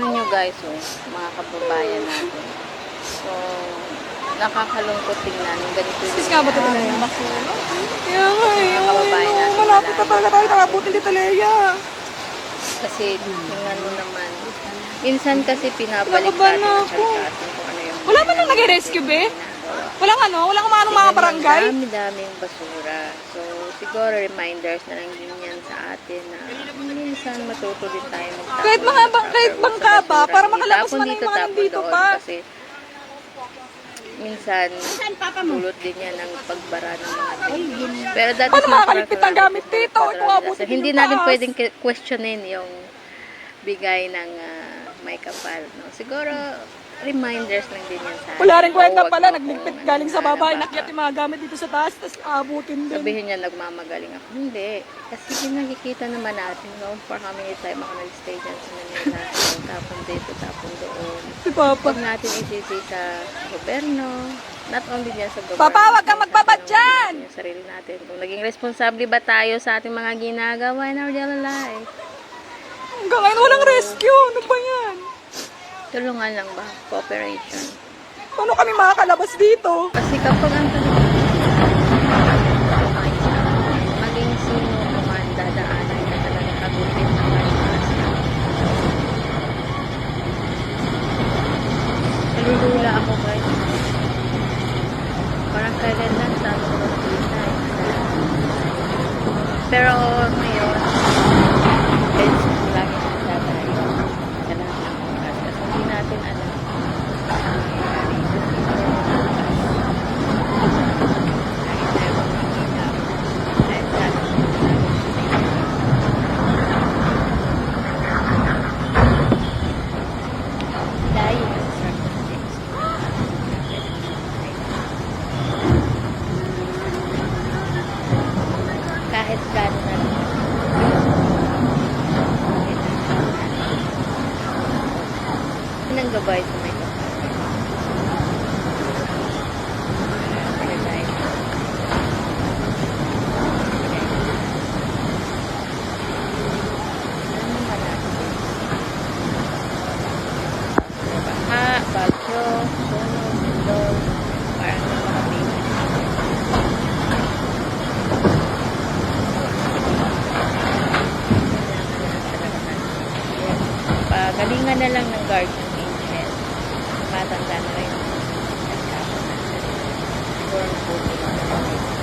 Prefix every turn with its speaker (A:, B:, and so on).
A: Nyo guys, mga kababayan natin. So, nakakalungkot tingnan yung ganito yung
B: Sis nga ba ito Leia? Kaya nga eh.
A: Mga kababayan natin.
B: Malapit na talaga tayo. Nakabuti dito Leia.
A: Kasi tingnan mo naman. Minsan kasi pinabalik
B: Kinakabahan
A: natin
B: na
A: ang
B: ako.
A: kalikasin kung ano yung
B: Wala man lang nag-rescue be? Walang walang mga barangay?
A: Dami-daming basura. So, siguro reminders na lang din yan sa atin na minsan matuto din tayo magtapon.
B: Kahit bangka ba, para makalabas
A: Tapon
B: man na
A: dito,
B: yung mga
A: tapon
B: nandito
A: doon.
B: pa.
A: Kasi minsan, dulot din yan ng pagbara ng mga things. Pero dati
B: Paano makakalipit ang gamit dito? Ito nga buti
A: hindi
B: yung
A: natin
B: taas.
A: pwedeng questionin yung bigay ng may kapal. No? Siguro, reminders lang din yan sa atin.
B: Wala rin kwenta
A: O, wag
B: pala.
A: mo
B: Nagligpit
A: kung
B: galing sa baba.
A: baka
B: Inakyat yung mga gamit dito sa taas. Tapos aabutin din.
A: sabihin niya nagmamagaling ako. Hindi. Kasi nakikita naman natin, no? For how many time ako nag-stay dyan sa Manila. So, tapon dito, tapon doon.
B: Si Papa.
A: Huwag natin isisi sa gobyerno. Not only dyan sa gobyerno.
B: Papa, wag kang magbabad dyan!
A: Yung sarili natin. Kung naging responsable ba tayo sa ating mga ginagawa in our daily life.
B: Hanggang ngayon walang rescue. Ano ba yan?
A: Tulungan lang ba? Cooperation.
B: Paano kami makakalabas dito?
A: Kasi kapag ang maging sino naman dadaanan ka talaga kagutin ng kalikasan. Nalulula ako guys. Parang kailan lang sa ako ko nakita eh. Pero ngayon, guys, lagi nang dadayo sa lahat ng oras. Kasi hindi natin alam ang nangyayari. Kahit gano'n na rin. Nang gabay sa may kapal. Baha, bagyo, sunog, lindol, parang may mga baby. Pagalingan na lang ng guardian angel. Matanda na rin. Siguro po.